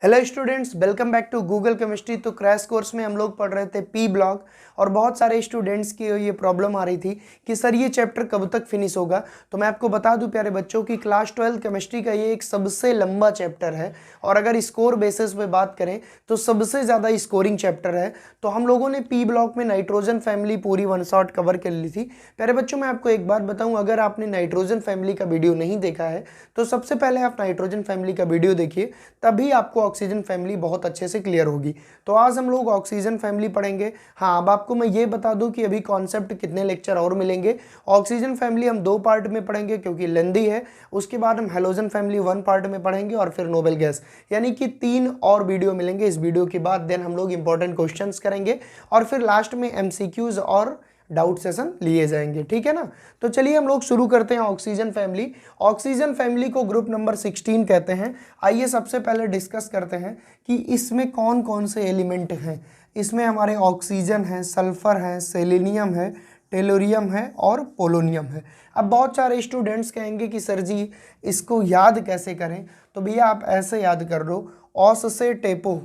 Hello students, welcome back to Google chemistry. तो crash course में हम लोग पढ़ रहे थे पी ब्लॉक और बहुत सारे स्टूडेंट्स की ये प्रॉब्लम आ रही थी कि सर ये चैप्टर कब तक फिनिश होगा। तो मैं आपको बता दूं प्यारे बच्चों की क्लास 12 केमिस्ट्री का ये एक सबसे लंबा चैप्टर है और अगर स्कोर बेसिस पे बात करें तो सबसे ज़्यादा स्कोरिंग चैप्टर है। तो हम लोगों ने पी ब्लॉक में नाइट्रोजन फैमिली पूरी वन शॉट कवर कर ली थी। प्यारे बच्चों, मैं आपको एक बात बताऊँ, अगर आपने नाइट्रोजन फैमिली का वीडियो नहीं देखा है तो सबसे पहले आप नाइट्रोजन फैमिली का वीडियो देखिए, तभी आपको ऑक्सीजन फैमिली बहुत अच्छे से क्लियर होगी। तो आज हम लोग ऑक्सीजन फैमिली पढ़ेंगे। हाँ, अब आपको मैं ये बता दूं कि अभी कॉन्सेप्ट कितने लेक्चर और मिलेंगे। ऑक्सीजन फैमिली हम 2 पार्ट में पढ़ेंगे क्योंकि लेंदी है। उसके बाद हम हेलोजन फैमिली 1 पार्ट में पढ़ेंगे और फिर नोबेल गैस, यानी कि 3 और वीडियो मिलेंगे इस वीडियो के बाद। देन हम लोग इंपॉर्टेंट क्वेश्चंस करेंगे और फिर लास्ट में एमसीक्यूज और डाउट सेशन लिए जाएंगे, ठीक है ना। तो चलिए हम लोग शुरू करते हैं ऑक्सीजन फैमिली। ऑक्सीजन फैमिली को ग्रुप नंबर 16 कहते हैं। आइए सबसे पहले डिस्कस करते हैं कि इसमें कौन कौन से एलिमेंट हैं। इसमें हमारे ऑक्सीजन है, सल्फर है, सेलेनियम है, टेलोरियम है और पोलोनियम है। अब बहुत सारे स्टूडेंट्स कहेंगे कि सर जी इसको याद कैसे करें। तो भैया आप ऐसे याद कर लो, ऑस से टेपो,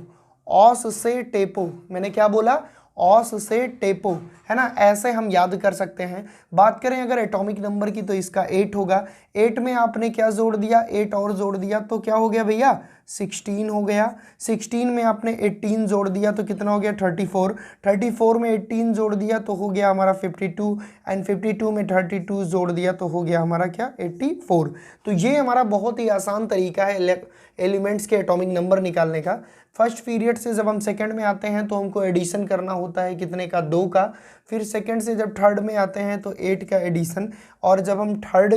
ऑस से टेपो, मैंने क्या बोला, ऑस से टेपो, है ना। ऐसे हम याद कर सकते हैं। बात करें अगर एटॉमिक नंबर की तो इसका 8 होगा। 8 में आपने क्या जोड़ दिया, 8 और जोड़ दिया तो क्या हो गया भैया, 16 हो गया। 16 में आपने 18 जोड़ दिया तो कितना हो गया, 34। 34 में 18 जोड़ दिया तो हो गया हमारा 52 एंड 52 में 32 जोड़ दिया तो हो गया हमारा क्या, 84। तो ये हमारा बहुत ही आसान तरीका है एलिमेंट्स के एटॉमिक नंबर निकालने का। फर्स्ट पीरियड से जब हम सेकंड में आते हैं तो हमको एडिशन करना होता है कितने का, 2 का। फिर सेकंड से जब थर्ड में आते हैं तो 8 का एडिशन, और जब हम थर्ड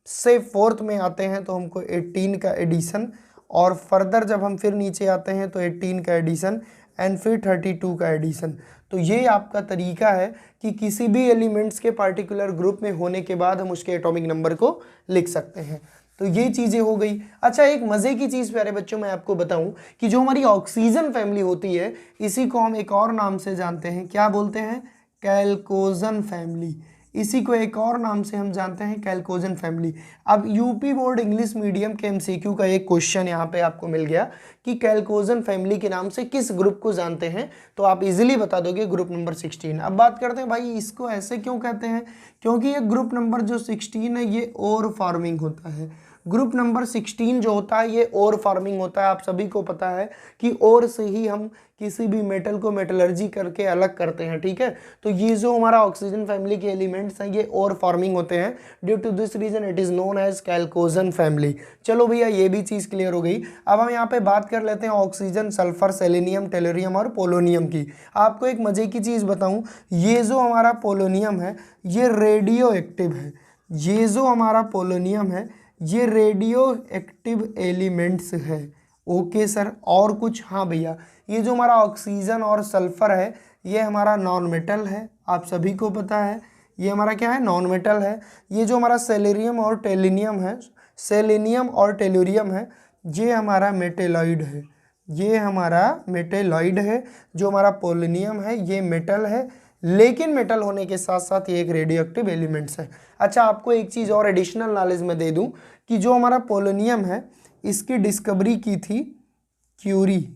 से फोर्थ में आते हैं तो हमको 18 का एडिशन, और फर्दर जब हम फिर नीचे आते हैं तो 18 का एडिशन एंड फिर 32 का एडिशन। तो ये आपका तरीका है कि किसी भी एलिमेंट्स के पार्टिकुलर ग्रुप में होने के बाद हम उसके एटॉमिक नंबर को लिख सकते हैं। तो ये चीज़ें हो गई। अच्छा, एक मज़े की चीज़ प्यारे बच्चों मैं आपको बताऊं कि जो हमारी ऑक्सीजन फैमिली होती है इसी को हम एक और नाम से जानते हैं, क्या बोलते हैं, कैल्कोजन फैमिली। इसी को एक और नाम से हम जानते हैं कैल्कोजन फैमिली। अब यूपी बोर्ड इंग्लिश मीडियम के एमसीक्यू का एक क्वेश्चन यहाँ पे आपको मिल गया कि कैल्कोजन फैमिली के नाम से किस ग्रुप को जानते हैं, तो आप इजीली बता दोगे ग्रुप नंबर 16। अब बात करते हैं भाई इसको ऐसे क्यों कहते हैं, क्योंकि ये ग्रुप नंबर जो 16 है ये ओर फार्मिंग होता है। ग्रुप नंबर 16 जो होता है ये ओर फार्मिंग होता है। आप सभी को पता है कि ओर से ही हम किसी भी मेटल को मेटलर्जी करके अलग करते हैं, ठीक है। तो ये जो हमारा ऑक्सीजन फैमिली के एलिमेंट्स हैं ये ओर फार्मिंग होते हैं। Due to this reason it is known as chalcogen family. चलो भैया ये भी चीज़ क्लियर हो गई। अब हम यहाँ पे बात कर लेते हैं ऑक्सीजन, सल्फर, सेलेनियम, टेलोरियम और पोलोनियम की। आपको एक मजे की चीज़ बताऊँ, ये जो हमारा पोलोनियम है ये रेडियो एक्टिव है। ये जो हमारा पोलोनियम है ये रेडियो एक्टिव एलिमेंट्स है। ओके सर, और कुछ, हाँ भैया ये जो हमारा ऑक्सीजन और सल्फर है ये हमारा नॉन मेटल है, आप सभी को पता है ये हमारा क्या है, नॉन मेटल है। ये जो हमारा सेलेनियम और टेलिनियम है, सेलेनियम और टेलुरियम है, ये हमारा मेटेलॉइड है। ये हमारा मेटेलॉइड है। जो हमारा पोलोनियम है ये मेटल है, लेकिन मेटल होने के साथ साथ ये एक रेडियो एक्टिव एलिमेंट्स है। अच्छा, आपको एक चीज़ और एडिशनल नॉलेज में दे दूं कि जो हमारा पोलोनियम है इसकी डिस्कवरी की थी क्यूरी।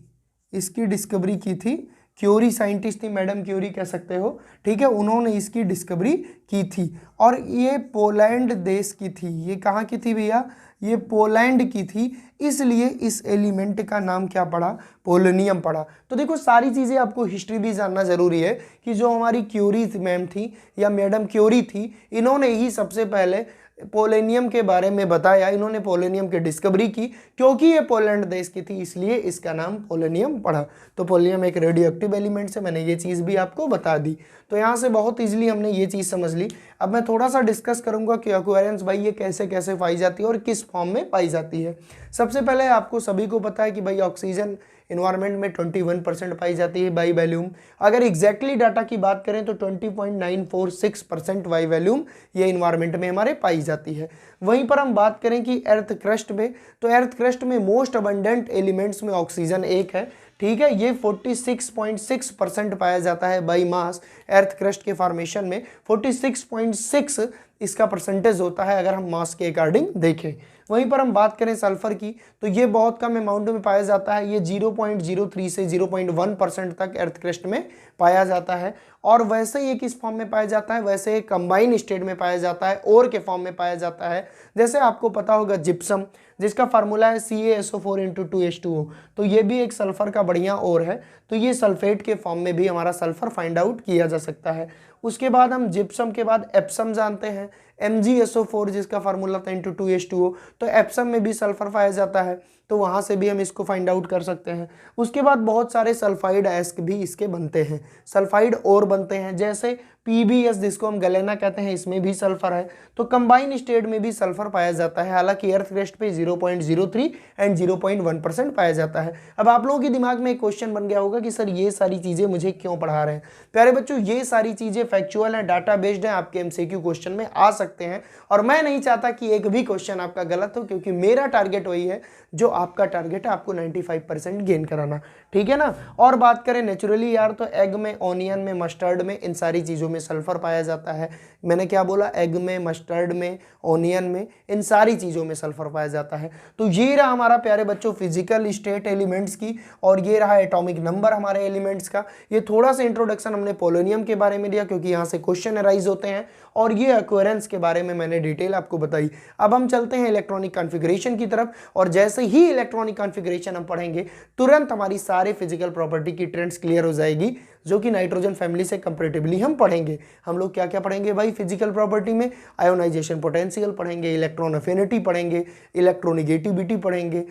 इसकी डिस्कवरी की थी क्यूरी, साइंटिस्ट थी मैडम क्यूरी कह सकते हो, ठीक है। उन्होंने इसकी डिस्कवरी की थी और ये पोलैंड देश की थी। ये कहाँ की थी भैया, ये पोलैंड की थी, इसलिए इस एलिमेंट का नाम क्या पड़ा, पोलोनियम पड़ा। तो देखो सारी चीज़ें आपको हिस्ट्री भी जानना ज़रूरी है कि जो हमारी क्यूरी मैम थी या मैडम क्यूरी थी, इन्होंने ही सबसे पहले पोलोनियम के बारे में बताया। इन्होंने पोलोनियम की डिस्कवरी की क्योंकि ये पोलैंड देश की थी, इसलिए इसका नाम पोलोनियम पड़ा। तो पोलोनियम एक रेडियो एक्टिव एलिमेंट है, मैंने ये चीज़ भी आपको बता दी। तो यहाँ से बहुत इजीली हमने ये चीज़ समझ ली। अब मैं थोड़ा सा डिस्कस करूँगा कि एक्वायरेंस भाई ये कैसे कैसे पाई जाती है और किस फॉर्म में पाई जाती है। सबसे पहले आपको सभी को पता है कि भाई ऑक्सीजन इन्वायरमेंट में 21% पाई जाती है बाई वैल्यूम। अगर एग्जैक्टली डाटा की बात करें तो 20.946% बाई वैल्यूम ये इन्वायरमेंट में हमारे पाई जाती है। वहीं पर हम बात करें कि अर्थ क्रस्ट में, तो अर्थ क्रस्ट में मोस्ट अबंडेंट एलिमेंट्स में ऑक्सीजन एक है, ठीक है। ये 46.6% पाया जाता है बाई मास। अर्थ क्रस्ट के फॉर्मेशन में 46.6 इसका परसेंटेज होता है अगर हम मास के अकॉर्डिंग देखें। वहीं पर हम बात करें सल्फर की तो ये बहुत कम अमाउंट में पाया जाता है, ये 0.03 से 0.1% तक अर्थ क्रस्ट में पाया जाता है। और वैसे ये किस फॉर्म में पाया जाता है, वैसे ये कंबाइन स्टेट में पाया जाता है, ओर के फॉर्म में पाया जाता है। जैसे आपको पता होगा जिप्सम, जिसका फार्मूला है CaSO4 × 2H2O, तो ये भी एक सल्फर का बढ़िया ओर है, तो ये सल्फेट के फॉर्म में भी हमारा सल्फर फाइंड आउट किया जा सकता है। उसके बाद हम जिप्सम के बाद एप्सम जानते हैं, MgSO4 जिसका फार्मूला था × 2H2O, तो एप्सम में भी सल्फर पाया जाता है, तो वहाँ से भी हम इसको फाइंड आउट कर सकते हैं। उसके बाद बहुत सारे सल्फाइड एस्क भी इसके बनते हैं, सल्फाइड और बनते हैं, जैसे PbS जिसको हम गलेना कहते हैं, इसमें भी सल्फर है, तो कंबाइन स्टेट में भी सल्फर पाया जाता है। हालांकि अर्थ क्रस्ट पे 0.03 एंड 0.1% पाया जाता है। अब आप लोगों के दिमाग में एक क्वेश्चन बन गया होगा कि सर ये सारी चीज़ें मुझे क्यों पढ़ा रहे हैं। प्यारे बच्चों, ये सारी चीज़ें फैक्चुअल हैं, डाटा बेस्ड हैं, आपके MCQ क्वेश्चन में आ सकते हैं, और मैं नहीं चाहता कि एक भी क्वेश्चन आपका गलत हो, क्योंकि मेरा टारगेट वही है जो आपका टारगेट है, आपको 95% गेन कराना, ठीक है ना। और बात करें नेचुरली यार, तो एग में, ऑनियन में, मस्टर्ड में, इन सारी चीज़ों में सल्फर पाया जाता है। मैंने क्या बोला, एग में, मस्टर्ड में, ऑनियन में, इन सारी चीज़ों में सल्फर पाया जाता है। तो ये रहा हमारा प्यारे बच्चों फिजिकल स्टेट एलिमेंट्स की, और ये रहा एटॉमिक नंबर हमारे एलिमेंट्स का। ये थोड़ा सा इंट्रोडक्शन हमने पोलोनियम के बारे में दिया, क्योंकि यहाँ से क्वेश्चन अराइज होते हैं, और ये अक्वेरेंस के बारे में मैंने डिटेल आपको बताई। अब हम चलते हैं इलेक्ट्रॉनिक कॉन्फ़िगरेशन की तरफ, और जैसे ही इलेक्ट्रॉनिक कॉन्फ़िगरेशन हम पढ़ेंगे, तुरंत हमारी सारे फिजिकल प्रॉपर्टी की ट्रेंड्स क्लियर हो जाएगी, जो कि नाइट्रोजन फैमिली से कंपैरेटिवली हम पढ़ेंगे। हम लोग क्या क्या पढ़ेंगे भाई फिजिकल प्रॉपर्टी में, आयोनाइजेशन पोटेंशियल पढ़ेंगे, इलेक्ट्रॉन अफिनिटी पढ़ेंगे, इलेक्ट्रोनिगेटिविटी पढ़ेंगे,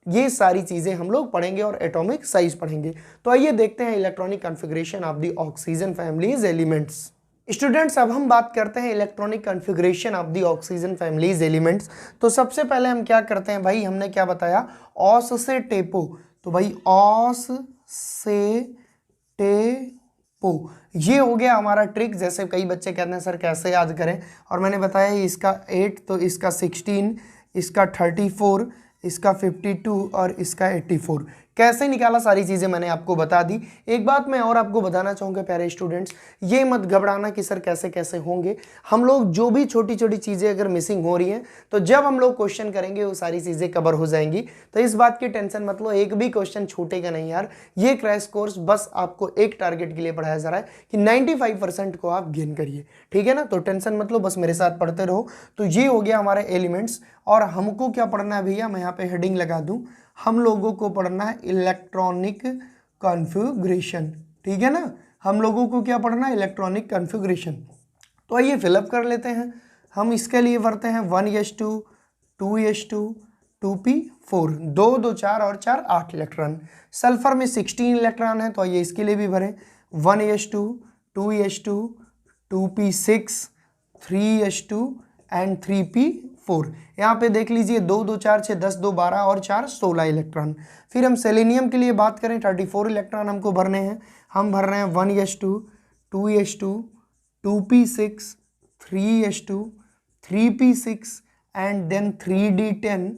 ये सारी चीज़ें हम लोग पढ़ेंगे, और एटॉमिक साइज पढ़ेंगे। तो आइए देखते हैं electronic configuration of the oxygen families elements. Students, अब हम बात करते हैं electronic configuration of the oxygen families elements. तो सबसे पहले हम क्या करते हैं भाई, हमने क्या बताया, ऑस से टेपो, तो भाई ऑस से टेपो, ये हो गया हमारा ट्रिक। जैसे कई बच्चे कहते हैं सर कैसे याद करें, और मैंने बताया इसका 8, तो इसका 16, इसका 34, इसका 52 और इसका 84, कैसे निकाला सारी चीज़ें मैंने आपको बता दी। एक बात मैं और आपको बताना चाहूँगा प्यारे स्टूडेंट्स, ये मत घबराना कि सर कैसे कैसे होंगे। हम लोग जो भी छोटी छोटी चीज़ें अगर मिसिंग हो रही हैं, तो जब हम लोग क्वेश्चन करेंगे वो सारी चीज़ें कवर हो जाएंगी, तो इस बात की टेंशन मत लो, एक भी क्वेश्चन छूटेगा नहीं यार। ये क्रैश कोर्स बस आपको एक टारगेट के लिए पढ़ाया जा रहा है कि 95% को आप गेन करिए, ठीक है ना। तो टेंशन मत लो, बस मेरे साथ पढ़ते रहो। तो ये हो गया हमारे एलिमेंट्स, और हमको क्या पढ़ना है भैया, मैं यहाँ पे हेडिंग लगा दूँ, हम लोगों को पढ़ना है इलेक्ट्रॉनिक कॉन्फ़िगरेशन, ठीक है ना। हम लोगों को क्या पढ़ना है, इलेक्ट्रॉनिक कॉन्फ़िगरेशन। तो आइए फिलअप कर लेते हैं। हम इसके लिए भरते हैं 1s2 2s2 2p4, 2 2 4 और 4 8 इलेक्ट्रॉन। सल्फर में 16 इलेक्ट्रॉन है, तो आइए इसके लिए भी भरें 1s2 2s2 2p6 3s2 and 3p4। यहाँ पे देख लीजिए 2 2 4 6 10 2 12 और 4 16 इलेक्ट्रॉन। फिर हम सेलेनियम के लिए बात करें, 34 इलेक्ट्रॉन हमको भरने हैं। हम भर रहे हैं 1s2 2s2 2p6 3s2 3p6 and then 3d10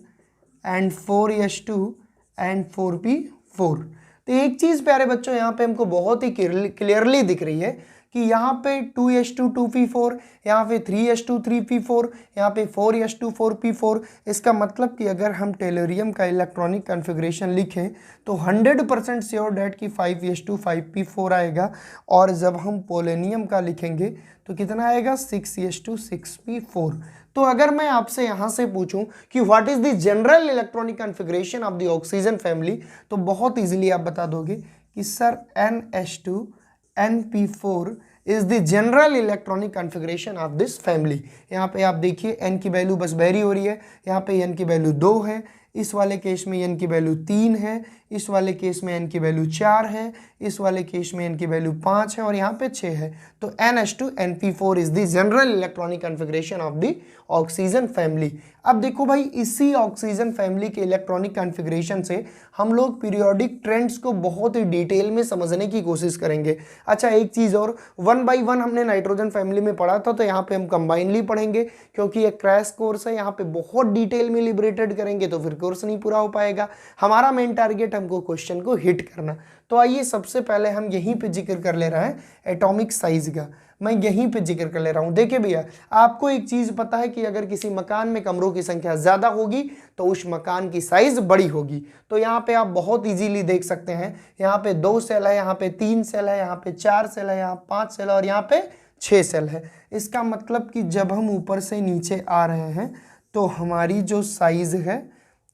and 4s2 and 4p4। तो एक चीज़ प्यारे बच्चों यहाँ पे हमको बहुत ही क्लियरली दिख रही है कि यहाँ पे 2s2 2p4, यहाँ पे 3s2 3p4, यहाँ पे 4s2 4p4। इसका मतलब कि अगर हम टेलोरियम का इलेक्ट्रॉनिक कॉन्फ़िगरेशन लिखें तो 100% श्योर डैट कि 5s2 5p4 आएगा, और जब हम पोलोनियम का लिखेंगे तो कितना आएगा 6s2 6p4। तो अगर मैं आपसे यहाँ से पूछूं कि what is the general electronic configuration of the oxygen family, तो बहुत ईजिली आप बता दोगे कि sir NH2 NP4 is the general electronic configuration of this family. यहाँ पे आप देखिए n की वैल्यू बस वेरी हो रही है, यहाँ पे n की वैल्यू 2 है, इस वाले केस में n की वैल्यू 3 है, इस वाले केस में n की वैल्यू 4 है, इस वाले केस में n की वैल्यू 5 है, और यहाँ पे 6 है। तो NH2 NP4 is the general electronic configuration of the oxygen family. अब देखो भाई, इसी ऑक्सीजन फैमिली के इलेक्ट्रॉनिक कॉन्फ़िगरेशन से हम लोग पीरियोडिक ट्रेंड्स को बहुत ही डिटेल में समझने की कोशिश करेंगे। अच्छा एक चीज़ और, 1 बाई 1 हमने नाइट्रोजन फैमिली में पढ़ा था, तो यहाँ पे हम कंबाइनली पढ़ेंगे, क्योंकि ये क्रैश कोर्स है, यहाँ पे बहुत डिटेल में लिबरेटेड करेंगे तो फिर कोर्स नहीं पूरा हो पाएगा। हमारा मेन टारगेट हमको क्वेश्चन को हिट करना। तो आइए सबसे पहले हम यहीं पे जिक्र कर ले रहे हैं एटॉमिक साइज का, मैं यहीं पे जिक्र कर ले रहा हूँ। देखिए भैया, आपको एक चीज़ पता है कि अगर किसी मकान में कमरों की संख्या ज़्यादा होगी तो उस मकान की साइज़ बड़ी होगी। तो यहाँ पे आप बहुत इजीली देख सकते हैं, यहाँ पे 2 सेल है, यहाँ पे 3 सेल है, यहाँ पे 4 सेल है, यहाँ 5 सेल है और यहाँ पे 6 सेल है। इसका मतलब कि जब हम ऊपर से नीचे आ रहे हैं तो हमारी जो साइज़ है,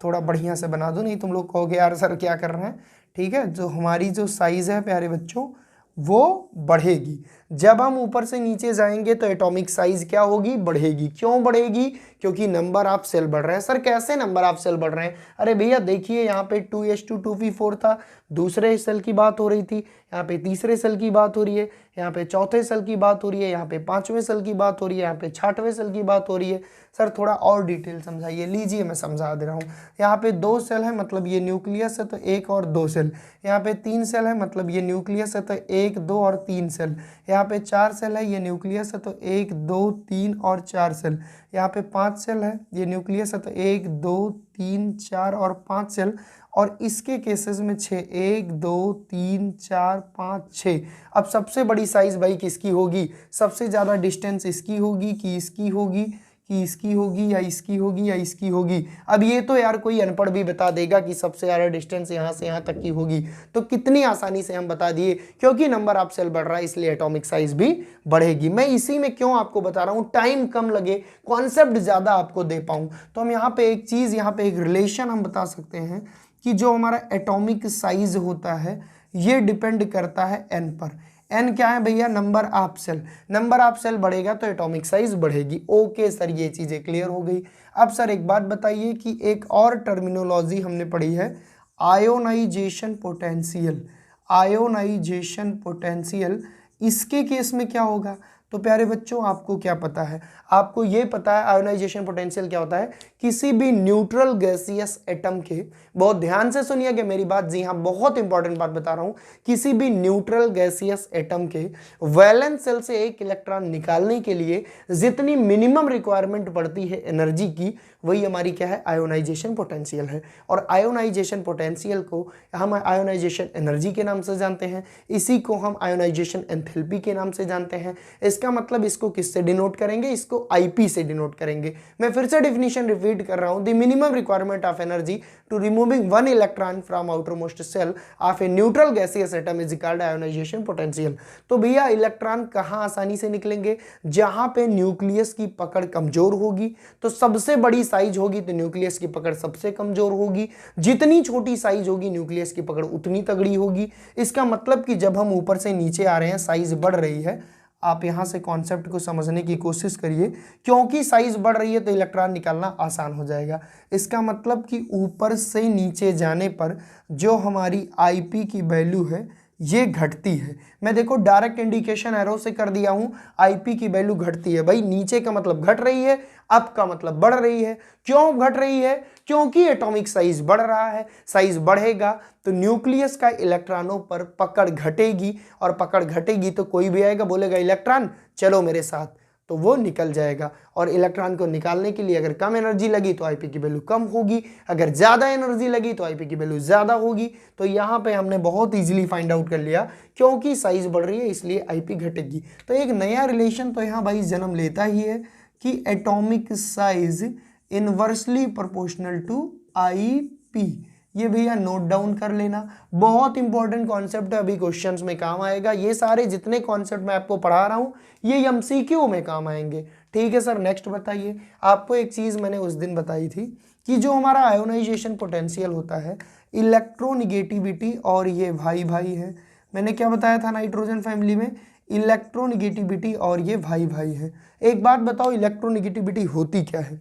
थोड़ा बढ़िया से बना दो नहीं तुम लोग कहोगे यार सर क्या कर रहे हैं, ठीक है। जो हमारी जो साइज़ है प्यारे बच्चों वो बढ़ेगी। जब हम ऊपर से नीचे जाएंगे तो एटॉमिक साइज क्या होगी, बढ़ेगी। क्यों बढ़ेगी, क्योंकि नंबर ऑफ सेल बढ़ रहे हैं। सर कैसे नंबर ऑफ सेल बढ़ रहे हैं, अरे भैया देखिए यहाँ पे 2s2 2p4 था, दूसरे सेल की बात हो रही थी, यहाँ पे तीसरे सेल की बात हो रही है, यहाँ पे चौथे सेल की बात हो रही है, यहाँ पे 5वें सेल की बात हो रही है, यहाँ पे 6वें सेल की बात हो रही है। सर थोड़ा और डिटेल समझाइए, लीजिए मैं समझा दे रहा हूँ। यहाँ पे 2 सेल है मतलब ये न्यूक्लियस है तो 1 और 2 सेल, यहाँ पे 3 सेल है मतलब ये न्यूक्लियस है तो 1 2 और 3 सेल, यहाँ पे 4 सेल है ये न्यूक्लियस है तो 1 2 3 और 4 सेल, यहाँ पे 5 सेल है ये न्यूक्लियस है तो 1 2 3 4 और 5 सेल, और इसके केसेस में 6 1 2 3 4 5 6। अब सबसे बड़ी साइज भाई किसकी होगी, सबसे ज़्यादा डिस्टेंस इसकी होगी कि इसकी होगी कि इसकी होगी या इसकी होगी या इसकी होगी। अब ये तो यार कोई अनपढ़ भी बता देगा कि सबसे ज़्यादा डिस्टेंस यहाँ से यहाँ तक की होगी, तो कितनी आसानी से हम बता दिए, क्योंकि नंबर ऑफ सेल बढ़ रहा है इसलिए एटॉमिक साइज भी बढ़ेगी। मैं इसी में क्यों आपको बता रहा हूँ, टाइम कम लगे, कॉन्सेप्ट ज़्यादा आपको दे पाऊँ। तो हम यहाँ पे एक चीज़, यहाँ पे एक रिलेशन हम बता सकते हैं कि जो हमारा एटॉमिक साइज होता है ये डिपेंड करता है एन पर। एन क्या है भैया, number of shell. Number of shell बढ़ेगा तो एटॉमिक साइज बढ़ेगी। ओके सर, ये चीज़ें क्लियर हो गई। अब सर एक बात बताइए कि एक और टर्मिनोलॉजी हमने पढ़ी है, आयोनाइजेशन पोटेंशियल। आयोनाइजेशन पोटेंशियल, इसके केस में क्या होगा, तो प्यारे बच्चों आपको क्या पता है, आपको ये पता है आयोनाइजेशन पोटेंशियल क्या होता है, किसी भी न्यूट्रल गैसियस एटम के, बहुत ध्यान से सुनिएगा मेरी बात, जी हाँ बहुत इंपॉर्टेंट बात बता रहा हूँ, किसी भी न्यूट्रल गैसियस एटम के वैलेंस शेल से एक इलेक्ट्रॉन निकालने के लिए जितनी मिनिमम रिक्वायरमेंट पड़ती है एनर्जी की, वही हमारी क्या है, आयोनाइजेशन पोटेंशियल है। और आयोनाइजेशन पोटेंशियल को हम आयोनाइजेशन एनर्जी के नाम से जानते हैं, इसी को हम आयोनाइजेशन एंथैल्पी के नाम से जानते हैं। इसका मतलब इसको किससे डिनोट करेंगे, इसको आईपी से डिनोट करेंगे। मैं फिर से डेफिनेशन रिपीट कर रहा हूं, the minimum requirement of energy to removing one electron from outermost shell of a neutral gaseous atom is called ionisation potential. तो भैया इलेक्ट्रॉन कहां आसानी से निकलेंगे, जहां पे न्यूक्लियस की पकड़ कमजोर होगी। तो सबसे बड़ी साइज होगी तो न्यूक्लियस की पकड़ सबसे कमजोर होगी, जितनी छोटी साइज होगी न्यूक्लियस की पकड़ उतनी तगड़ी होगी। इसका मतलब कि जब हम ऊपर से नीचे आ रहे हैं साइज बढ़ रही है। आप यहां से कॉन्सेप्ट को समझने की कोशिश करिए, क्योंकि साइज बढ़ रही है तो इलेक्ट्रॉन निकालना आसान हो जाएगा। इसका मतलब कि ऊपर से नीचे जाने पर जो हमारी आईपी की वैल्यू है ये घटती है। मैं देखो डायरेक्ट इंडिकेशन एरो से कर दिया हूं, आईपी की वैल्यू घटती है। भाई नीचे का मतलब घट रही है, अप का मतलब बढ़ रही है। क्यों घट रही है, क्योंकि एटॉमिक साइज बढ़ रहा है। साइज बढ़ेगा तो न्यूक्लियस का इलेक्ट्रॉनों पर पकड़ घटेगी, और पकड़ घटेगी तो कोई भी आएगा बोलेगा इलेक्ट्रॉन चलो मेरे साथ, तो वो निकल जाएगा। और इलेक्ट्रॉन को निकालने के लिए अगर कम एनर्जी लगी तो आईपी की वैल्यू कम होगी, अगर ज़्यादा एनर्जी लगी तो आईपी की वैल्यू ज़्यादा होगी। तो यहाँ पे हमने बहुत इजीली फाइंड आउट कर लिया, क्योंकि साइज बढ़ रही है इसलिए आईपी घटेगी। तो एक नया रिलेशन तो यहाँ भाई जन्म लेता ही है कि atomic size inversely proportional to IP. ये भैया नोट डाउन कर लेना, बहुत इंपॉर्टेंट कॉन्सेप्ट है, अभी क्वेश्चंस में काम आएगा। ये सारे जितने कॉन्सेप्ट मैं आपको पढ़ा रहा हूँ ये एमसीक्यू में काम आएंगे। ठीक है सर, नेक्स्ट बताइए। आपको एक चीज़ मैंने उस दिन बताई थी कि जो हमारा आयोनाइजेशन पोटेंशियल होता है, इलेक्ट्रोनिगेटिविटी और ये भाई भाई है। मैंने क्या बताया था नाइट्रोजन फैमिली में, इलेक्ट्रोनिगेटिविटी और ये भाई भाई है। एक बात बताओ, इलेक्ट्रोनिगेटिविटी होती क्या है?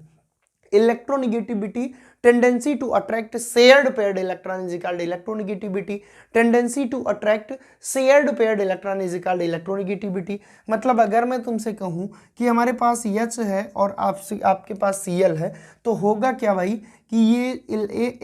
Electronegativity tendency to attract shared paired electron is called electronegativity. tendency to attract shared paired electron is called electronegativity. मतलब अगर मैं तुमसे कहूं कि हमारे पास H है और आपके पास Cl है, तो होगा क्या भाई कि ये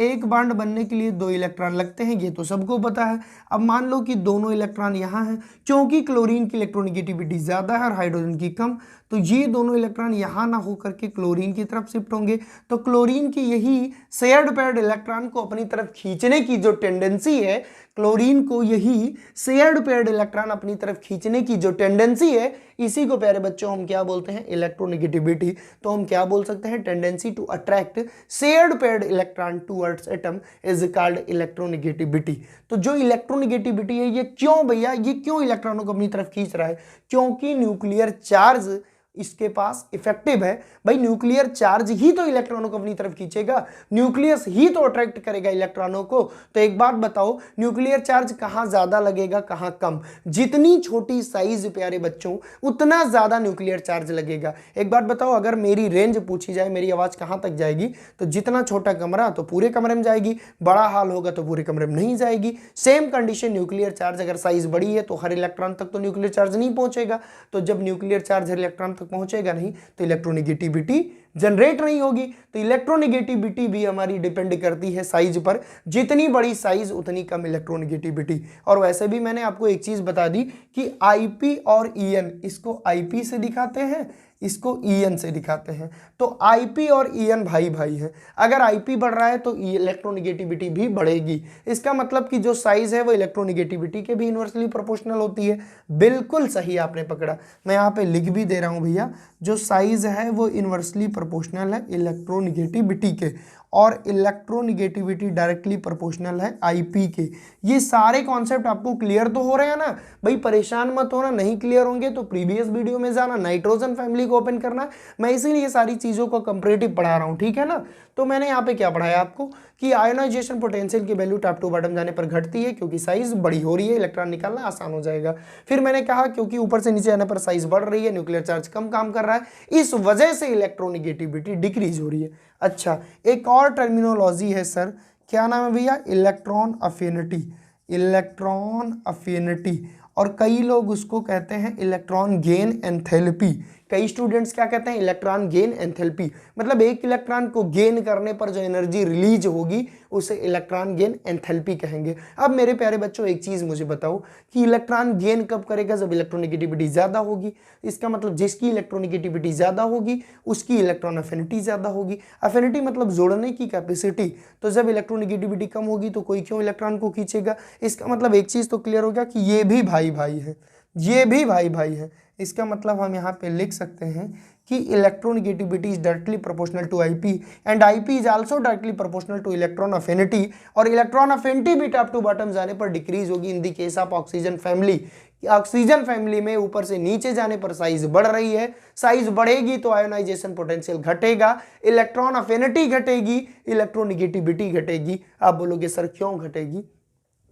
एक बॉन्ड बनने के लिए 2 इलेक्ट्रॉन लगते हैं, ये तो सबको पता है। अब मान लो कि दोनों इलेक्ट्रॉन यहाँ हैं, क्योंकि क्लोरीन की इलेक्ट्रोनिगेटिविटी ज़्यादा है और हाइड्रोजन की कम, तो ये दोनों इलेक्ट्रॉन यहाँ ना होकर के क्लोरीन की तरफ शिफ्ट होंगे, तो क्लोरीन की यही शेयर्ड पेयर्ड इलेक्ट्रॉन को अपनी तरफ खींचने की जो टेंडेंसी है, क्लोरीन को यही शेयर्ड पेयर्ड इलेक्ट्रॉन अपनी तरफ खींचने की जो टेंडेंसी है, इसी को प्यारे बच्चों हम क्या बोलते हैं, इलेक्ट्रोनेगेटिविटी। तो हम क्या बोल सकते हैं, tendency to attract shared paired electron towards atom is called electronegativity. तो जो इलेक्ट्रोनेगेटिविटी है, ये क्यों भैया, ये क्यों इलेक्ट्रॉनों को अपनी तरफ खींच रहा है, क्योंकि न्यूक्लियर चार्ज इसके पास इफेक्टिव है। भाई न्यूक्लियर चार्ज ही तो इलेक्ट्रॉनों को अपनी तरफ खींचेगा, न्यूक्लियस ही तो अट्रैक्ट करेगा इलेक्ट्रॉनों को। तो एक बात बताओ, न्यूक्लियर चार्ज कहां ज्यादा लगेगा, कहां कम? जितनी छोटी साइज प्यारे बच्चों, उतना ज्यादा न्यूक्लियर चार्ज लगेगा। एक बात बताओ, अगर मेरी रेंज पूछी जाए, मेरी आवाज कहां तक जाएगी, तो जितना छोटा कमरा तो पूरे कमरे में जाएगी, बड़ा हॉल होगा तो पूरे कमरे में नहीं जाएगी। सेम कंडीशन न्यूक्लियर चार्ज, अगर साइज बड़ी है तो हर इलेक्ट्रॉन तक तो न्यूक्लियर चार्ज नहीं पहुंचेगा। तो जब न्यूक्लियर चार्ज हर इलेक्ट्रॉन तक पहुंचेगा नहीं तो इलेक्ट्रोनेगेटिविटी जनरेट नहीं होगी। तो इलेक्ट्रोनेगेटिविटी भी हमारी डिपेंड करती है साइज पर, जितनी बड़ी साइज उतनी कम इलेक्ट्रोनेगेटिविटी। और वैसे भी मैंने आपको एक चीज बता दी कि आईपी और ईएन, इसको आईपी से दिखाते हैं, इसको ईएन से दिखाते हैं। तो आईपी और ईएन भाई भाई है, अगर आईपी बढ़ रहा है तो इलेक्ट्रोनेगेटिविटी भी बढ़ेगी। इसका मतलब कि जो साइज है वो इलेक्ट्रोनेगेटिविटी के भी इनवर्सली प्रोपोर्शनल होती है। बिल्कुल सही आपने पकड़ा, मैं यहाँ पे लिख भी दे रहा हूँ भैया, जो साइज है वो इनवर्सली प्रोपोर्शनल है इलेक्ट्रोनेगेटिविटी के, और इलेक्ट्रोनेगेटिविटी डायरेक्टली प्रोपोर्शनल है आईपी के। ये सारे कॉन्सेप्ट आपको क्लियर तो हो रहे हैं ना भाई? परेशान मत होना, नहीं क्लियर होंगे तो प्रीवियस वीडियो में जाना, नाइट्रोजन फैमिली को ओपन करना। मैं इसीलिए सारी चीजों को कंपैरेटिव पढ़ा रहा हूं, ठीक है ना? तो मैंने यहाँ पे क्या पढ़ाया आपको कि आयोनाइजेशन पोटेंशियल की वैल्यू टॉप टू बॉटम जाने पर घटती है, क्योंकि साइज बड़ी हो रही है, इलेक्ट्रॉन निकालना आसान हो जाएगा। फिर मैंने कहा क्योंकि ऊपर से नीचे आने पर साइज बढ़ रही है, न्यूक्लियर चार्ज कम काम कर रहा है, इस वजह से इलेक्ट्रोनेगेटिविटी डिक्रीज हो रही है। अच्छा, एक और टर्मिनोलॉजी है सर, क्या नाम है भैया? Electron affinity. इलेक्ट्रॉन अफिनिटी, और कई लोग उसको कहते हैं इलेक्ट्रॉन गेन एंथैल्पी। कई स्टूडेंट्स क्या कहते हैं? इलेक्ट्रॉन गेन एंथैल्पी, मतलब एक इलेक्ट्रॉन को गेन करने पर जो एनर्जी रिलीज होगी उसे इलेक्ट्रॉन गेन एंथैल्पी कहेंगे। अब मेरे प्यारे बच्चों एक चीज मुझे बताओ कि इलेक्ट्रॉन गेन कब करेगा? जब इलेक्ट्रोनेगेटिविटी ज्यादा होगी। इसका मतलब जिसकी इलेक्ट्रोनेगेटिविटी ज्यादा होगी उसकी इलेक्ट्रॉन अफिनिटी ज्यादा होगी। अफिनिटी मतलब जोड़ने की कैपेसिटी। तो जब इलेक्ट्रोनेगेटिविटी कम होगी तो कोई क्यों इलेक्ट्रॉन को खींचेगा? इसका मतलब एक चीज तो क्लियर हो गया कि ये भी भाई भाई है, ये भी भाई भाई है। इसका मतलब हम यहाँ पे लिख सकते हैं कि electronegativity is directly proportional to IP and IP is also directly proportional to electron affinity, और इलेक्ट्रॉन अफिनिटी भी टॉप टू बॉटम जाने पर डिक्रीज होगी in the case of oxygen family. Oxygen family में ऊपर से नीचे जाने पर साइज बढ़ रही है, साइज बढ़ेगी तो आयोनाइजेशन पोटेंशियल घटेगा, इलेक्ट्रॉन अफिनिटी घटेगी, इलेक्ट्रोनेगेटिविटी घटेगी। आप बोलोगे सर क्यों घटेगी?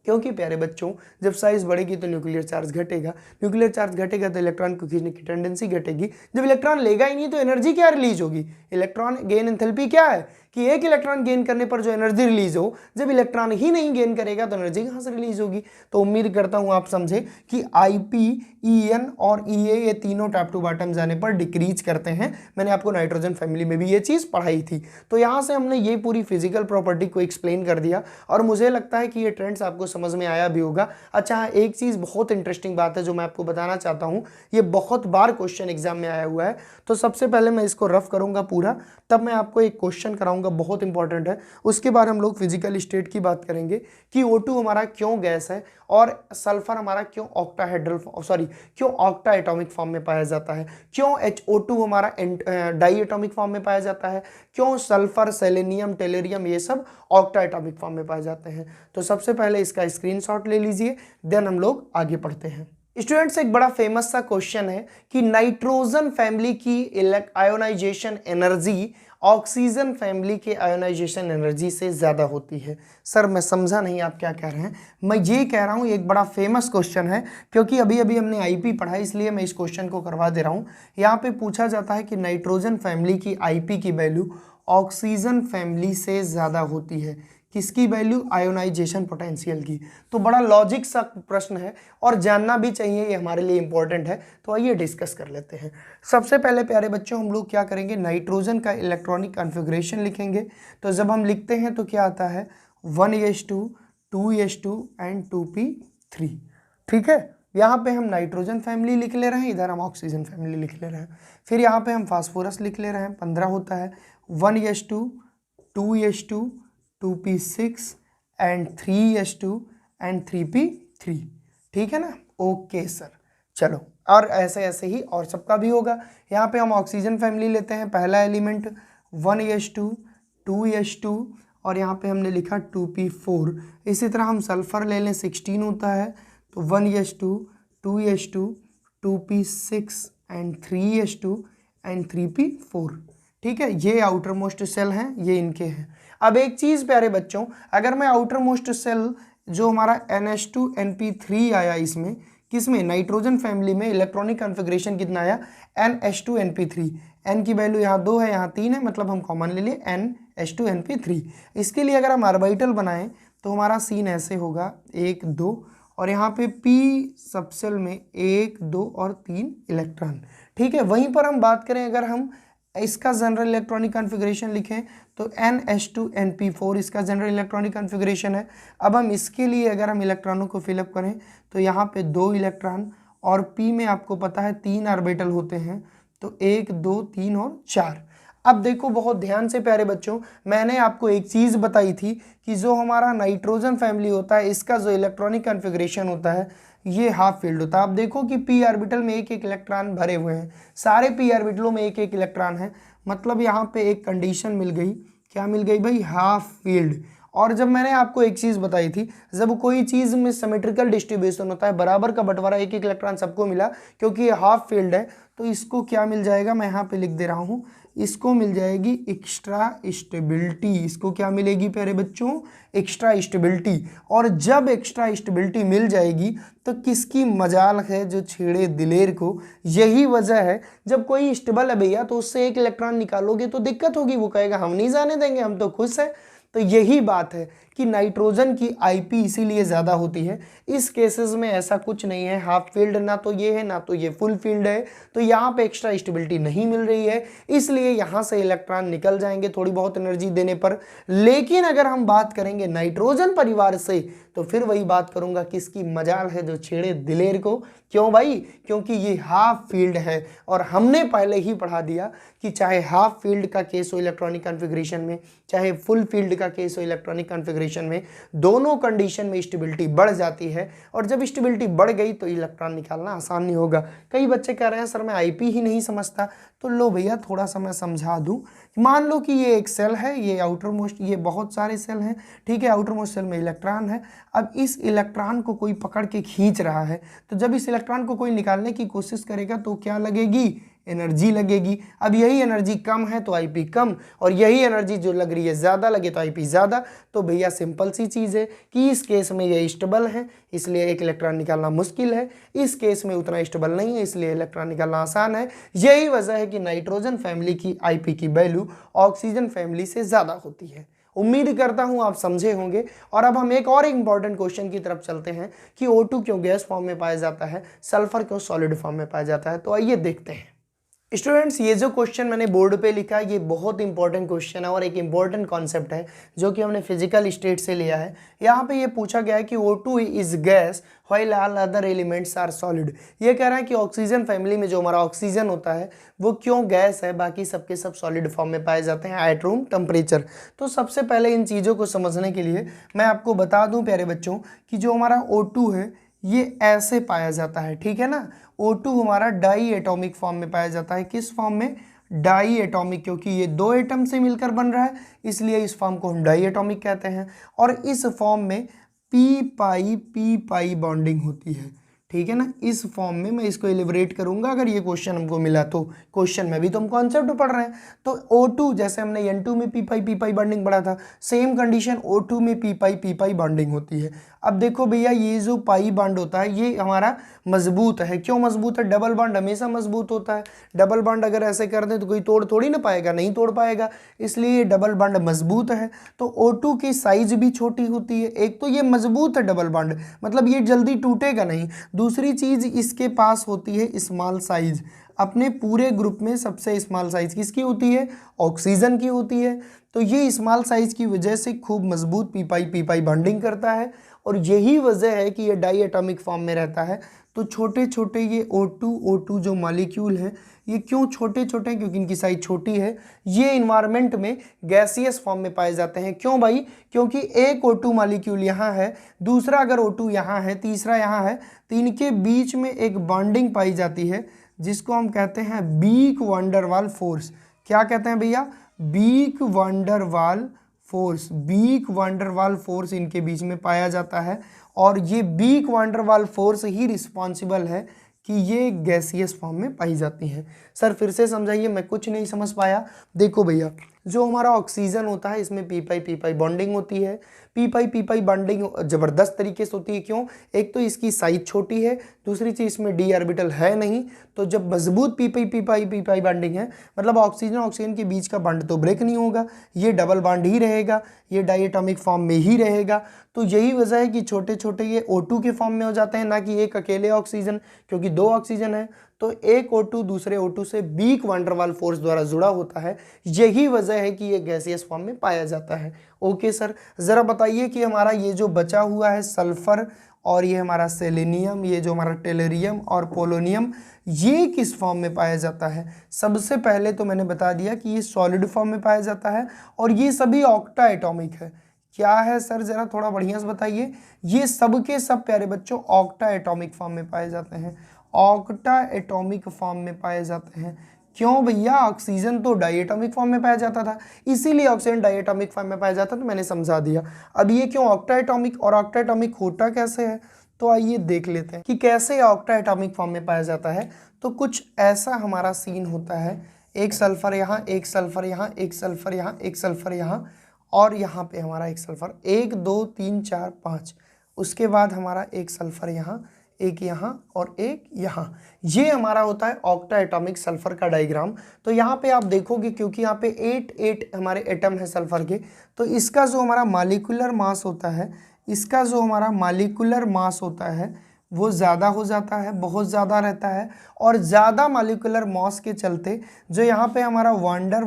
क्योंकि प्यारे बच्चों जब साइज बढ़ेगी तो न्यूक्लियर चार्ज घटेगा, न्यूक्लियर चार्ज घटेगा तो इलेक्ट्रॉन को खींचने की टेंडेंसी घटेगी। जब इलेक्ट्रॉन लेगा ही नहीं तो एनर्जी क्या रिलीज होगी? इलेक्ट्रॉन गेन एंथैल्पी क्या है कि एक इलेक्ट्रॉन गेन करने पर जो एनर्जी रिलीज हो, जब इलेक्ट्रॉन ही नहीं गेन करेगा तो एनर्जी कहाँ से रिलीज होगी? तो उम्मीद करता हूँ आप समझे कि आईपी, ईएन और ईए ये तीनों टॉप टू बॉटम जाने पर डिक्रीज करते हैं। मैंने आपको नाइट्रोजन फैमिली में भी ये चीज़ पढ़ाई थी। तो यहाँ से हमने ये पूरी फिजिकल प्रॉपर्टी को एक्सप्लेन कर दिया और मुझे लगता है कि ये ट्रेंड्स आपको समझ में आया भी होगा। अच्छा, एक चीज़ बहुत इंटरेस्टिंग बात है जो मैं आपको बताना चाहता हूँ, ये बहुत बार क्वेश्चन एग्जाम में आया हुआ है। तो सबसे पहले मैं इसको रफ करूँगा पूरा, तब मैं आपको एक क्वेश्चन कराऊंगा, बहुत इंपॉर्टेंट है। उसके बाद हम लोग फिजिकल स्टेट की बात करेंगे कि O2 हमारा क्यों गैस है और सल्फर हमारा क्यों क्यों ऑक्टा एटॉमिक फॉर्म में पाया जाता है, क्यों HO2 हमारा डाई एटॉमिक फॉर्म में पाया जाता है, क्यों सल्फर, सेलेनियम, टेलेरियम ये सब ऑक्टा एटॉमिक फॉर्म में पाए जाते हैं। तो सबसे पहले इसका स्क्रीनशॉट ले लीजिए, देन हम लोग आगे पढ़ते हैं। स्टूडेंट्स, एक बड़ा फेमस सा क्वेश्चन है कि नाइट्रोजन फैमिली की आयोनाइजेशन एनर्जी ऑक्सीजन फैमिली के आयोनाइजेशन एनर्जी से ज़्यादा होती है। सर मैं समझा नहीं आप क्या कह रहे हैं। मैं ये कह रहा हूँ एक बड़ा फेमस क्वेश्चन है, क्योंकि अभी अभी हमने आईपी पढ़ा इसलिए मैं इस क्वेश्चन को करवा दे रहा हूँ। यहाँ पे पूछा जाता है कि नाइट्रोजन फैमिली की आईपी की वैल्यू ऑक्सीजन फैमिली से ज़्यादा होती है। किसकी वैल्यू? आयोनाइजेशन पोटेंशियल की। तो बड़ा लॉजिक सा प्रश्न है और जानना भी चाहिए, ये हमारे लिए इंपॉर्टेंट है। तो आइए डिस्कस कर लेते हैं। सबसे पहले प्यारे बच्चों हम लोग क्या करेंगे, नाइट्रोजन का इलेक्ट्रॉनिक कॉन्फ़िगरेशन लिखेंगे। तो जब हम लिखते हैं तो क्या आता है 1s2 2s2 एंड 2p3। ठीक है, यहाँ पे हम नाइट्रोजन फैमिली लिख ले रहे हैं, इधर हम ऑक्सीजन फैमिली लिख ले रहे हैं। फिर यहाँ पे हम फास्फोरस लिख ले रहे हैं, 15 होता है, 1s2 2s2 2p6 and 3s2 and 3p3, ठीक है ना। ओके सर, चलो और ऐसे ऐसे ही और सबका भी होगा। यहाँ पे हम ऑक्सीजन फैमिली लेते हैं, पहला एलिमेंट 1s2 2s2 और यहाँ पे हमने लिखा 2p4। इसी तरह हम सल्फर ले लें, 16 होता है, तो 1s2 2s2 2p6 and 3s2 and 3p4, ठीक है। ये आउटर मोस्ट सेल हैं, ये इनके हैं। अब एक चीज़ प्यारे बच्चों, अगर मैं आउटर मोस्ट सेल जो हमारा NH2NP3 आया इसमें, किसमें, नाइट्रोजन फैमिली में, इलेक्ट्रॉनिक कॉन्फ़िगरेशन कितना आया, NH2NP3। N की वैल्यू यहाँ 2 है, यहाँ 3 है, मतलब हम कॉमन ले लिए NH2NP3। इसके लिए अगर हम ऑर्बिटल बनाएं तो हमारा सीन ऐसे होगा, 1 2 और यहाँ पे p सबसेल में 1 2 और 3 इलेक्ट्रॉन, ठीक है। वहीं पर हम बात करें, अगर हम इसका जनरल इलेक्ट्रॉनिक कॉन्फ़िगरेशन लिखें तो NH2NP4 इसका जनरल इलेक्ट्रॉनिक कॉन्फ़िगरेशन है। अब हम इसके लिए अगर हम इलेक्ट्रॉनों को फिलअप करें तो यहाँ पे 2 इलेक्ट्रॉन और p में आपको पता है 3 ऑर्बिटल होते हैं, तो 1 2 3 और 4। अब देखो बहुत ध्यान से प्यारे बच्चों, मैंने आपको एक चीज़ बताई थी कि जो हमारा नाइट्रोजन फैमिली होता है इसका जो इलेक्ट्रॉनिक कॉन्फ़िगरेशन होता है ये हाफ फील्ड होता है। आप देखो कि p ऑर्बिटल में एक एक इलेक्ट्रॉन भरे हुए हैं, सारे p ऑर्बिटलों में एक एक इलेक्ट्रॉन है, मतलब यहाँ पे एक कंडीशन मिल गई, क्या मिल गई भाई, हाफ फील्ड। और जब मैंने आपको एक चीज़ बताई थी, जब कोई चीज़ में सिमेट्रिकल डिस्ट्रीब्यूशन होता है, बराबर का बंटवारा, एक एक इलेक्ट्रॉन सबको मिला, क्योंकि ये हाफ फील्ड है तो इसको क्या मिल जाएगा, मैं यहाँ पे लिख दे रहा हूँ, इसको मिल जाएगी एक्स्ट्रा स्टेबिलिटी। इसको क्या मिलेगी प्यारे बच्चों, एक्स्ट्रा स्टेबिलिटी। और जब एक्स्ट्रा स्टेबिलिटी मिल जाएगी तो किसकी मजाल है जो छेड़े दिलेर को। यही वजह है, जब कोई स्टेबल है भैया तो उससे एक इलेक्ट्रॉन निकालोगे तो दिक्कत होगी, वो कहेगा हम नहीं जाने देंगे, हम तो खुश हैं। तो यही बात है कि नाइट्रोजन की IP इसीलिए ज़्यादा होती है। इस केसेस में ऐसा कुछ नहीं है, हाफ फील्ड ना तो ये है ना तो ये फुल फील्ड है, तो यहाँ पे एक्स्ट्रा स्टेबिलिटी नहीं मिल रही है, इसलिए यहाँ से इलेक्ट्रॉन निकल जाएंगे थोड़ी बहुत एनर्जी देने पर। लेकिन अगर हम बात करेंगे नाइट्रोजन परिवार से तो फिर वही बात करूंगा, किसकी मजाल है जो छेड़े दिलेर को। क्यों भाई, क्योंकि ये हाफ फील्ड है और हमने पहले ही पढ़ा दिया कि चाहे हाफ फील्ड का केस हो इलेक्ट्रॉनिक कॉन्फ़िगरेशन में, चाहे फुल फील्ड का केस हो इलेक्ट्रॉनिक कॉन्फ़िगरेशन में, दोनों कंडीशन में स्टेबिलिटी बढ़ जाती है। और जब स्टेबिलिटी बढ़ गई तो इलेक्ट्रॉन निकालना आसान नहीं होगा। कई बच्चे कह रहे हैं सर मैं IP ही नहीं समझता, तो लो भैया थोड़ा सा मैं समझा दूं। मान लो कि ये एक सेल है, ये आउटर मोस्ट, ये बहुत सारे सेल हैं, ठीक है। आउटर मोस्ट सेल में इलेक्ट्रॉन है। अब इस इलेक्ट्रॉन को कोई पकड़ के खींच रहा है, तो जब इस इलेक्ट्रॉन को कोई निकालने की कोशिश करेगा तो क्या लगेगी, एनर्जी लगेगी। अब यही एनर्जी कम है तो IP कम, और यही एनर्जी जो लग रही है ज़्यादा लगे तो IP ज़्यादा। तो भैया सिंपल सी चीज़ है कि इस केस में ये स्टेबल है इसलिए एक इलेक्ट्रॉन निकालना मुश्किल है, इस केस में उतना स्टेबल नहीं है इसलिए इलेक्ट्रॉन निकालना आसान है। यही वजह है कि नाइट्रोजन फैमिली की IP की वैल्यू ऑक्सीजन फैमिली से ज़्यादा होती है। उम्मीद करता हूं आप समझे होंगे। और अब हम एक और इंपॉर्टेंट क्वेश्चन की तरफ चलते हैं कि O2 क्यों गैस फॉर्म में पाया जाता है, सल्फर क्यों सॉलिड फॉर्म में पाया जाता है। तो आइए देखते हैं स्टूडेंट्स, ये जो क्वेश्चन मैंने बोर्ड पे लिखा है ये बहुत इंपॉर्टेंट क्वेश्चन है और एक इंपॉर्टेंट कॉन्सेप्ट है जो कि हमने फिजिकल स्टेट से लिया है। यहाँ पे ये पूछा गया है कि O2 is gas while all other elements are solid. ये कह रहा है कि ऑक्सीजन फैमिली में जो हमारा ऑक्सीजन होता है वो क्यों गैस है, बाकी सबके सब सॉलिड फॉर्म में पाए जाते हैं एट रूम टेम्परेचर। तो सबसे पहले इन चीज़ों को समझने के लिए मैं आपको बता दूँ प्यारे बच्चों कि जो हमारा O2 है ये ऐसे पाया जाता है, ठीक है ना। O2 हमारा डाई एटॉमिक फॉर्म में पाया जाता है। किस फॉर्म में, डाई एटॉमिक, क्योंकि ये 2 एटम से मिलकर बन रहा है इसलिए इस फॉर्म को हम डाई एटॉमिक कहते हैं। और इस फॉर्म में p पाई बॉन्डिंग होती है, ठीक है ना। इस फॉर्म में मैं इसको एलिबरेट करूंगा अगर ये क्वेश्चन हमको मिला तो। क्वेश्चन में भी तो हम कॉन्सेप्ट पढ़ रहे हैं। तो O2 जैसे हमने N2 में p पाई बॉन्डिंग पढ़ा था, सेम कंडीशन O2 में p पाई बॉन्डिंग होती है। अब देखो भैया ये जो पाई बॉन्ड होता है ये हमारा मजबूत है। क्यों मजबूत है, डबल बॉन्ड हमेशा मजबूत होता है। डबल बॉन्ड अगर ऐसे कर दें तो कोई तोड़ थोड़ी ना पाएगा, नहीं तोड़ पाएगा, इसलिए डबल बॉन्ड मजबूत है। तो O2 की साइज भी छोटी होती है। एक तो ये मजबूत है डबल बॉन्ड, मतलब ये जल्दी टूटेगा नहीं। दूसरी चीज इसके पास होती है स्मॉल साइज। अपने पूरे ग्रुप में सबसे स्मॉल साइज किसकी होती है, ऑक्सीजन की होती है। तो ये स्मॉल साइज की वजह से खूब मजबूत पी पाई बॉन्डिंग करता है। और यही वजह है कि ये डाई एटॉमिक फॉर्म में रहता है। तो छोटे छोटे ये O2 जो मॉलिक्यूल हैं ये क्यों छोटे छोटे हैं? क्योंकि इनकी साइज छोटी है। ये इन्वायरमेंट में गैसियस फॉर्म में पाए जाते हैं। क्यों भाई? क्योंकि एक O2 मॉलिक्यूल यहाँ है, दूसरा अगर O2 यहाँ है, तीसरा यहाँ है, तो इनके बीच में एक बॉन्डिंग पाई जाती है जिसको हम कहते हैं बीक वंडरवाल फोर्स। क्या कहते हैं भैया? Weak van der Waals force. Weak van der Waals force इनके बीच में पाया जाता है और ये बीक वंडरवाल फोर्स ही रिस्पॉन्सिबल है कि ये गैसियस फॉर्म में पाई जाती हैं। सर फिर से समझाइए, मैं कुछ नहीं समझ पाया। देखो भैया, जो हमारा ऑक्सीजन होता है इसमें पी पाई बॉन्डिंग होती है। पी पाई बॉन्डिंग ज़बरदस्त तरीके से होती है। क्यों? एक तो इसकी साइज छोटी है, दूसरी चीज़ इसमें डी ऑर्बिटल है नहीं। तो जब मजबूत पी पाई बॉन्डिंग है मतलब ऑक्सीजन के बीच का बॉन्ड तो ब्रेक नहीं होगा, ये डबल बॉन्ड ही रहेगा, ये डाई एटॉमिक फॉर्म में ही रहेगा। तो यही वजह है कि छोटे छोटे ये O2 के फॉर्म में हो जाते हैं, ना कि एक अकेले ऑक्सीजन, क्योंकि दो ऑक्सीजन है तो एक O2 दूसरे O2 से बीक वंडरवाल फोर्स द्वारा जुड़ा होता है। यही वजह है कि ये गैसियस फॉर्म में पाया जाता है। ओके सर, ज़रा बताइए कि हमारा ये जो बचा हुआ है सल्फर और ये हमारा सेलेनियम, ये जो हमारा टेलरियम और पोलोनियम, ये किस फॉर्म में पाया जाता है? सबसे पहले तो मैंने बता दिया कि ये सॉलिड फॉर्म में पाया जाता है और ये सभी ऑक्टा एटॉमिक है। क्या है सर, ज़रा थोड़ा बढ़िया से बताइए। ये सब के सब प्यारे बच्चों ऑक्टा एटॉमिक फॉर्म में पाए जाते हैं। ऑक्टा एटॉमिक फॉर्म में पाए जाते हैं। क्यों भैया? ऑक्सीजन तो डायटोमिक फॉर्म में पाया जाता था, इसीलिए ऑक्सीजन डायटोमिक फॉर्म में पाया जाता, तो मैंने समझा दिया। अब ये क्यों ऑक्टा एटॉमिक, और ऑक्टा एटॉमिक होता कैसे है? तो आइए देख लेते हैं कि कैसे ऑक्टा एटॉमिक फॉर्म में पाया जाता है। तो कुछ ऐसा हमारा सीन होता है, एक सल्फर यहाँ, एक सल्फर यहाँ, एक सल्फर यहाँ, एक सल्फर यहाँ, और यहाँ पे हमारा एक सल्फर, 1 2 3 4 5। उसके बाद हमारा एक सल्फर यहाँ, एक यहाँ और एक यहाँ। ये हमारा होता है ऑक्टा एटॉमिक सल्फर का डायग्राम। तो यहाँ पे आप देखोगे क्योंकि यहाँ पे 8 हमारे एटम है सल्फर के, तो इसका जो हमारा मॉलिक्यूलर मास होता है, इसका जो हमारा मॉलिक्यूलर मास होता है वो ज़्यादा हो जाता है, बहुत ज़्यादा रहता है। और ज़्यादा मॉलिक्यूलर मास के चलते जो यहाँ पे हमारा वांडर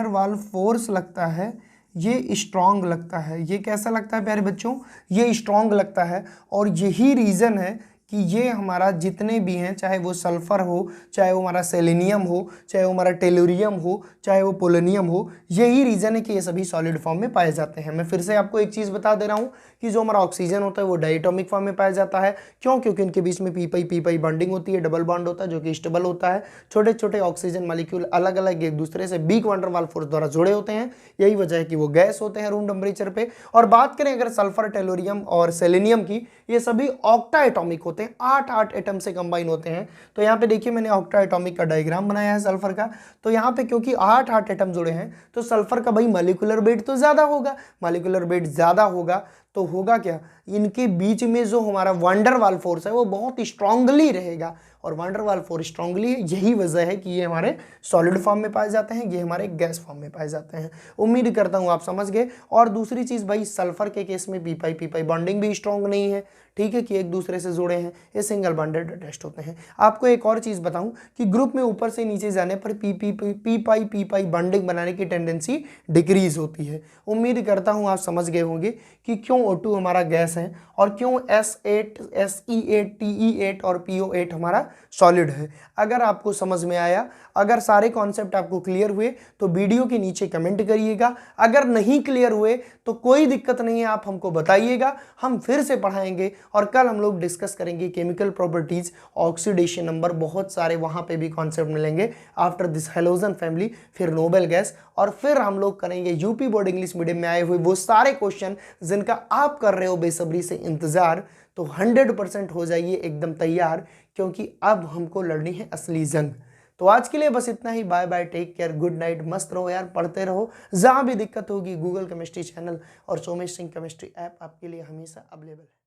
वाल फोर्स लगता है, ये स्ट्रॉन्ग लगता है। ये कैसा लगता है प्यारे बच्चों? ये स्ट्रॉन्ग लगता है। और यही रीज़न है कि ये हमारा जितने भी हैं, चाहे वो सल्फ़र हो, चाहे वो हमारा सेलेनियम हो, चाहे वो हमारा टेलुरियम हो, चाहे वो पोलोनियम हो, यही रीज़न है कि ये सभी सॉलिड फॉर्म में पाए जाते हैं। मैं फिर से आपको एक चीज़ बता दे रहा हूँ कि जो हमारा ऑक्सीजन होता है वो डायटोमिक फॉर्म में पाया जाता है। क्यों? क्योंकि इनके बीच में पी पाई बॉन्डिंग होती है, डबल बॉन्ड होता है जो कि स्टेबल होता है। छोटे छोटे ऑक्सीजन मॉलिक्यूल अलग अलग एक दूसरे से बीक वंडरवाल फोर्स द्वारा जुड़े होते हैं। यही वजह है कि वो गैस होते हैं रूम टेम्परेचर पे। और बात करें अगर सल्फर, टेलुरियम और सेलेनियम की, ये सभी ऑक्टा एटॉमिक होते हैं, 8 एटम से कंबाइन होते हैं। तो यहाँ पे देखिए मैंने ऑक्टा एटॉमिक का डायग्राम बनाया है सल्फर का। तो यहाँ पे क्योंकि 8 एटम जुड़े हैं तो सल्फर का भाई मॉलिक्यूलर वेट तो ज्यादा होगा। मॉलिक्यूलर वेट ज्यादा होगा तो होगा क्या? इनके बीच में जो हमारा वंडरवाल फोर्स है वो बहुत स्ट्रांगली रहेगा, और वंडरवाल फोर्स स्ट्रांगली है। यही वजह है कि ये हमारे सॉलिड फॉर्म में पाए जाते हैं, ये हमारे गैस फॉर्म में पाए जाते हैं। उम्मीद करता हूँ आप समझ गए। और दूसरी चीज़ भाई, सल्फर के केस में पी पाई बॉन्डिंग भी स्ट्रांग नहीं है, ठीक है, कि एक दूसरे से जुड़े हैं, ये सिंगल बॉन्डेड अटैच्ड होते हैं। आपको एक और चीज़ बताऊं कि ग्रुप में ऊपर से नीचे जाने पर पी पाई बॉन्डिंग बनाने की टेंडेंसी डिक्रीज होती है। उम्मीद करता हूं आप समझ गए होंगे कि क्यों O2 हमारा गैस है और क्यों S8 Se8 Te8 और PO8 हमारा सॉलिड है। अगर आपको समझ में आया, अगर सारे कॉन्सेप्ट आपको क्लियर हुए तो वीडियो के नीचे कमेंट करिएगा। अगर नहीं क्लियर हुए तो कोई दिक्कत नहीं है, आप हमको बताइएगा, हम फिर से पढ़ाएंगे। और कल हम लोग डिस्कस करेंगे केमिकल प्रॉपर्टीज, ऑक्सीडेशन नंबर, बहुत सारे वहां पे भी कॉन्सेप्ट मिलेंगे। आफ्टर दिस हैलोजन फैमिली, फिर नोबेल गैस, और फिर हम लोग करेंगे यूपी बोर्ड इंग्लिश मीडियम में आए हुए वो सारे क्वेश्चन जिनका आप कर रहे हो बेसब्री से इंतजार। तो 100% हो जाइए एकदम तैयार, क्योंकि अब हमको लड़नी है असली जंग। तो आज के लिए बस इतना ही। Bye bye, take care, good night, मस्त रहो यार, पढ़ते रहो। जहां भी दिक्कत होगी गूगल केमिस्ट्री चैनल और सोमेश सिंह केमिस्ट्री ऐप आपके लिए हमेशा अवेलेबल है।